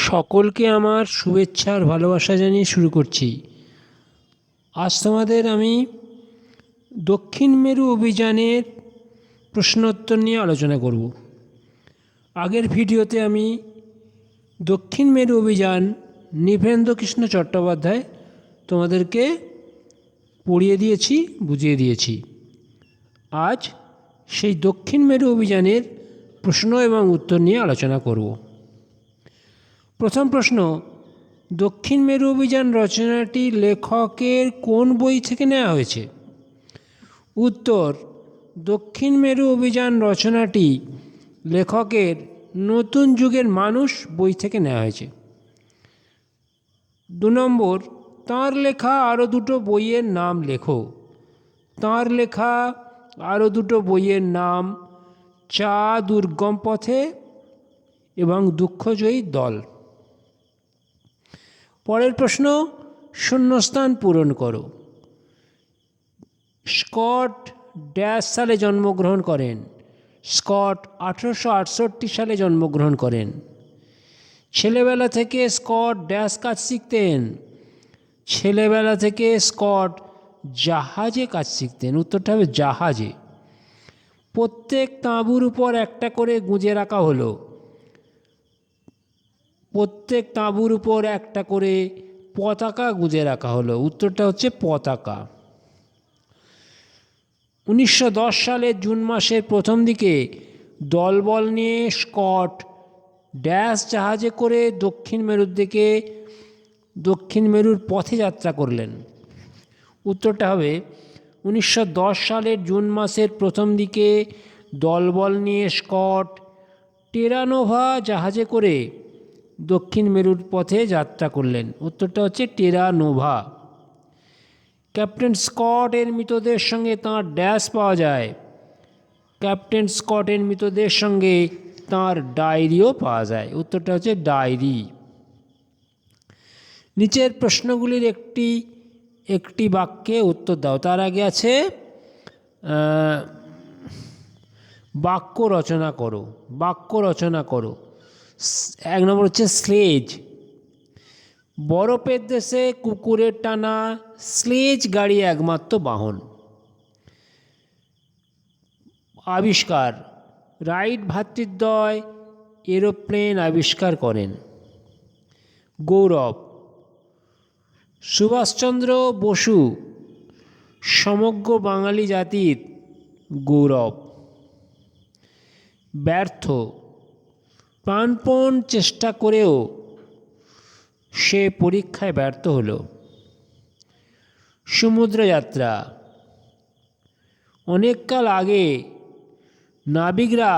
সকলকে আমার শুভেচ্ছা আর ভালোবাসা জানিয়ে শুরু করছি। আজ তোমাদের আমি দক্ষিণ মেরু অভিযানের প্রশ্নোত্তর নিয়ে আলোচনা করব। আগের ভিডিওতে আমি দক্ষিণ মেরু অভিযান নৃপেন্দ্রকৃষ্ণ চট্টোপাধ্যায় তোমাদেরকে পড়িয়ে দিয়েছি, বুঝিয়ে দিয়েছি। আজ সেই দক্ষিণ মেরু অভিযানের প্রশ্ন এবং উত্তর নিয়ে আলোচনা করব। প্রথম প্রশ্ন, দক্ষিণ মেরু অভিযান রচনাটি লেখকের কোন বই থেকে নেওয়া হয়েছে? উত্তর, দক্ষিণ মেরু অভিযান রচনাটি লেখকের নতুন যুগের মানুষ বই থেকে নেওয়া হয়েছে। 2 নম্বর, তাঁর লেখা আরও দুটো বইয়ের নাম লেখো। তাঁর লেখা আরও দুটো বইয়ের নাম চা দুর্গম পথে এবং দুঃখজয়ী দল। পরের প্রশ্ন, শূন্যস্থান পূরণ করো। স্কট ড্যাশ সালে জন্মগ্রহণ করেন? স্কট 1868 সালে জন্মগ্রহণ করেন। ছেলেবেলা থেকে স্কট ড্যাশ কাজ শিখতেন? ছেলেবেলা থেকে স্কট জাহাজে কাজ শিখতেন। উত্তরটা হবে জাহাজে। প্রত্যেক তাঁবুর উপর একটা করে গুঁজে রাখা হলো। প্রত্যেক তাঁবুর উপর একটা করে পতাকা গুঁজে রাখা হলো। উত্তরটা হচ্ছে পতাকা। 1910 সালের জুন মাসের প্রথম দিকে দলবল নিয়ে স্কট ড্যাশ জাহাজে করে দক্ষিণ মেরুর দিকে দক্ষিণ মেরুর পথে যাত্রা করলেন। উত্তরটা হবে 1910 সালের জুন মাসের প্রথম দিকে দলবল নিয়ে স্কট টেরানোভা জাহাজে করে দক্ষিণ মেরুর পথে যাত্রা করলেন। উত্তরটা হচ্ছে টেরানোভা। ক্যাপ্টেন স্কটের মৃতদের সঙ্গে তাঁর ড্যাশ পাওয়া যায়? ক্যাপ্টেন স্কটের মৃতদের সঙ্গে তাঁর ডায়েরিও পাওয়া যায়। উত্তরটা হচ্ছে ডায়েরি। নিচের প্রশ্নগুলির একটি বাক্যে উত্তর দাও। তার আগে আছে বাক্য রচনা করো। বাক্য রচনা করো। 1 নম্বর হচ্ছে স্লেজ। বরফের দেশে কুকুরের টানা স্লেজ গাড়ি একমাত্র বাহন। আবিষ্কার, রাইট ভ্রাতৃদ্বয় এরোপ্লেন আবিষ্কার করেন। গৌরব, সুভাষচন্দ্র বসু সমগ্র বাঙালি জাতির গৌরব। ব্যর্থ, প্রাণপণ চেষ্টা করেও সে পরীক্ষায় ব্যর্থ হল। সমুদ্রযাত্রা, অনেককাল আগে নাবিকরা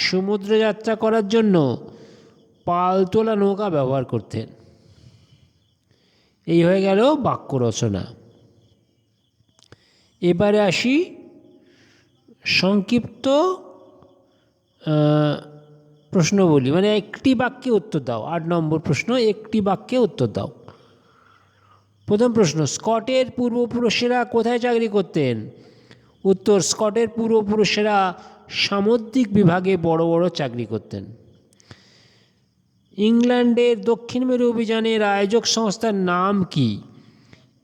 সমুদ্রযাত্রা করার জন্য পালতোলা নৌকা ব্যবহার করতেন। এই হয়ে গেল বাক্য রচনা। এবারে আসি সংক্ষিপ্ত প্রশ্ন বলি, মানে একটি বাক্যে উত্তর দাও। 8 নম্বর প্রশ্ন, একটি বাক্যে উত্তর দাও। প্রথম প্রশ্ন, স্কটের পূর্বপুরুষেরা কোথায় চাকরি করতেন? উত্তর, স্কটের পূর্বপুরুষেরা সামুদ্রিক বিভাগে বড় বড় চাকরি করতেন। ইংল্যান্ডের দক্ষিণ মেরু অভিযানের আয়োজক সংস্থার নাম কি?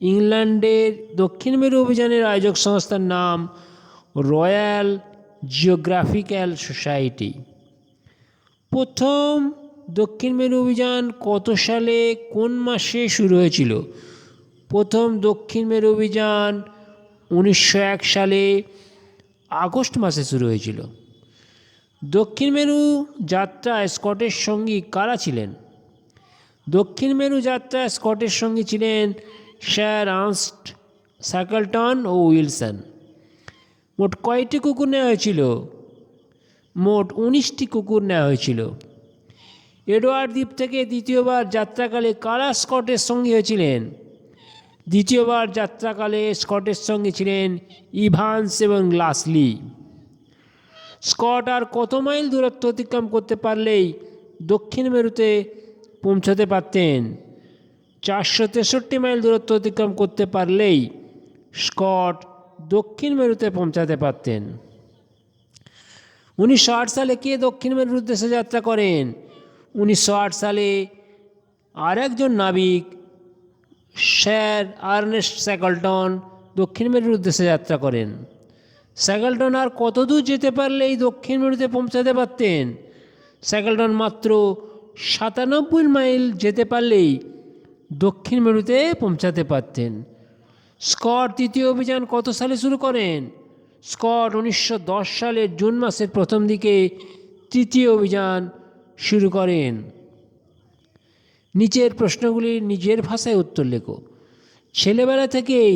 ইংল্যান্ডের দক্ষিণ মেরু অভিযানের আয়োজক সংস্থার নাম রয়্যাল জিওগ্রাফিক্যাল সোসাইটি। প্রথম দক্ষিণ মেরু অভিযান কত সালে কোন মাসে শুরু হয়েছিল? প্রথম দক্ষিণ মেরু অভিযান 1901 সালে আগস্ট মাসে শুরু হয়েছিল। দক্ষিণ মেরু যাত্রায় স্কটের সঙ্গী কারা ছিলেন? দক্ষিণ মেরু যাত্রায় স্কটের সঙ্গী ছিলেন স্যার আর্নস্ট শ্যাকলটন ও উইলসন। মোট কয়টি কুকুর নেওয়া হয়েছিল? মোট 19টি কুকুর নেওয়া হয়েছিল। এডওয়ার্ড দ্বীপ থেকে দ্বিতীয়বার যাত্রাকালে কারা স্কটের সঙ্গী হয়েছিলেন? দ্বিতীয়বার যাত্রাকালে স্কটের সঙ্গে ছিলেন ইভান্স এবং লাসলি। স্কট আর কত মাইল দূরত্ব অতিক্রম করতে পারলেই দক্ষিণ মেরুতে পৌঁছতে পারতেন? 463 মাইল দূরত্ব অতিক্রম করতে পারলেই স্কট দক্ষিণ মেরুতে পৌঁছাতে পারতেন। 1908 সালে কে দক্ষিণ মেরুর উদ্দেশ্যে যাত্রা করেন? 1908 সালে আর একজন নাবিক স্যার আর্নেস্ট স্যাকলটন দক্ষিণ মেরুর উদ্দেশ্যে যাত্রা করেন। স্যাকলটন আর কতদূর যেতে পারলেই দক্ষিণ মেরুতে পৌঁছাতে পারতেন? স্যাকলটন মাত্র 97 মাইল যেতে পারলেই দক্ষিণ মেরুতে পৌঁছাতে পারতেন। স্কট তৃতীয় অভিযান কত সালে শুরু করেন? স্কট 1910 সালের জুন মাসের প্রথম দিকে তৃতীয় অভিযান শুরু করেন। নিচের প্রশ্নগুলির নিজের ভাষায় উত্তর লেখো। ছেলেবেলা থেকেই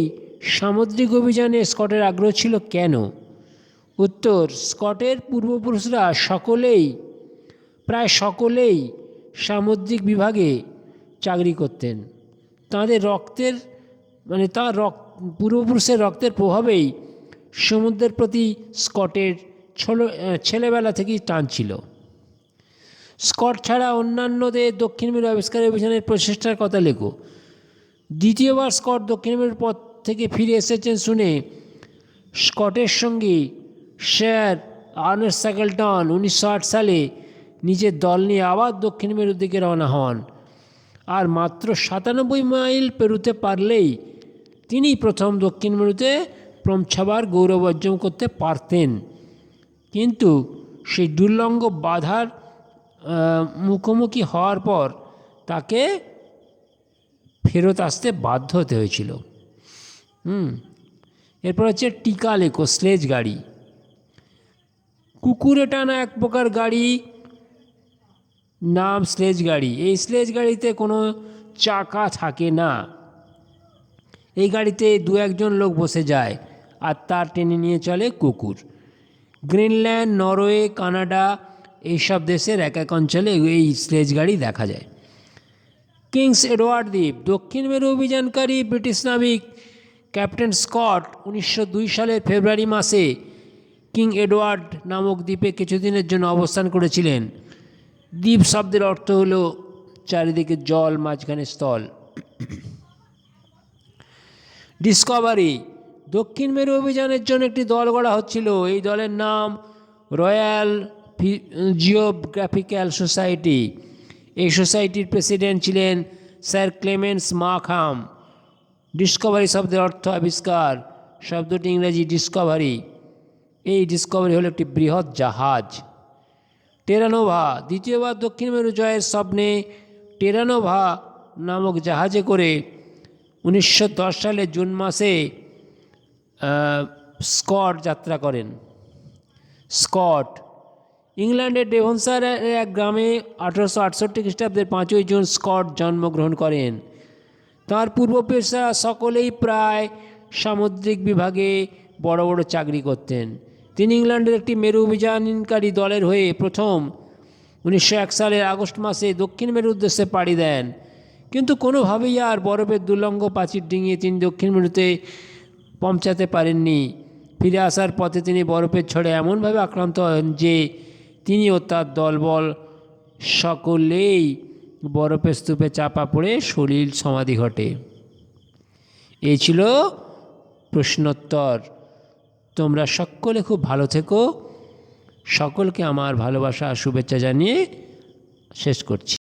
সামুদ্রিক অভিযানে স্কটের আগ্রহ ছিল কেন? উত্তর, স্কটের পূর্বপুরুষরা প্রায় সকলেই সামুদ্রিক বিভাগে চাকরি করতেন। তাঁর পূর্বপুরুষের রক্তের প্রভাবেই সমুদ্রের প্রতি স্কটের ছেলেবেলা থেকেই টান ছিল। স্কট ছাড়া অন্যান্যদের দক্ষিণ মেরু আবিষ্কারের অভিযানের প্রচেষ্টার কথা লেখো। দ্বিতীয়বার স্কট দক্ষিণ মেরুর পথ থেকে ফিরে এসেছেন শুনে স্কটের সঙ্গে স্যার আর্নেস্ট স্যাকলটন 1908 সালে নিজের দল নিয়ে আবার দক্ষিণ মেরুর দিকে রওনা হন। আর মাত্র 97 মাইল পেরোতে পারলেই তিনি প্রথম দক্ষিণ মেরুতে পৌঁছাবার গৌরব অর্জন করতে পারতেন। কিন্তু সেই দুর্লঙ্ঘ বাধার মুখোমুখি হওয়ার পর তাকে ফেরত আসতে বাধ্য হতে হয়েছিল। এরপর হচ্ছে টিকা লেখো। স্লেজ গাড়ি। কুকুরে টানা এক প্রকার গাড়ি, নাম স্লেজ গাড়ি। এই স্লেজ গাড়িতে কোনো চাকা থাকে না। এই গাড়িতে 2-1 লোক বসে যায় আর তার টেনে নিয়ে চলে কুকুর। গ্রিনল্যান্ড, নরওয়ে, কানাডা এইসব দেশের এক অঞ্চলে এই স্লেজ গাড়ি দেখা যায়। কিংস এডওয়ার্ড দ্বীপ। দক্ষিণ মেরু অভিযানকারী ব্রিটিশ নাবিক ক্যাপ্টেন স্কট 1902 সালের ফেব্রুয়ারি মাসে কিং এডওয়ার্ড নামক দ্বীপে কিছুদিনের জন্য অবস্থান করেছিলেন। দ্বীপ শব্দের অর্থ হল চারিদিকে জল, মাঝখানে স্থল। ডিসকভারি। দক্ষিণ মেরু অভিযানের জন্য একটি দল গড়া হচ্ছিল। এই দলের নাম রয়্যাল জিওগ্রাফিক্যাল সোসাইটি। এই সোসাইটির প্রেসিডেন্ট ছিলেন স্যার ক্লেমেন্স মার্খাম। ডিসকভারি শব্দের অর্থ আবিষ্কার। শব্দটি ইংরেজি ডিসকভারি। এই ডিসকভারি হলো একটি বৃহৎ জাহাজ। টেরানোভা। দ্বিতীয়বার দক্ষিণ মেরু জয়ের স্বপ্নে টেরানোভা নামক জাহাজে করে 1910 সালের জুন মাসে স্কট যাত্রা করেন। স্কট ইংল্যান্ডের ডেভনশায়ারের এক গ্রামে 1868 খ্রিস্টাব্দের 5ই জুন স্কট জন্মগ্রহণ করেন। তাঁর পূর্বপুরুষরা সকলেই প্রায় সামুদ্রিক বিভাগে বড় বড় চাকরি করতেন। তিনি ইংল্যান্ডের একটি মেরু অভিযানকারী দলের হয়ে প্রথম 1901 সালের আগস্ট মাসে দক্ষিণ মেরুর উদ্দেশ্যে পাড়ি দেন। কিন্তু কোনোভাবেই আর বরফের দুর্লঙ্ঘ প্রাচীর ডিঙিয়ে তিনি দক্ষিণ মেরুতে পৌঁছাতে পারেননি। ফিরে আসার পথে তিনি বরফের ঝড়ে এমনভাবে আক্রান্ত হন যে তিনি ও তার দলবল সকলেই বরফের স্তূপে চাপা পড়ে সলিল সমাধি ঘটে। এই ছিল প্রশ্নোত্তর। তোমরা সকলে খুব ভালো থেকো। সকলকে আমার ভালোবাসা আর শুভেচ্ছা জানিয়ে শেষ করছি।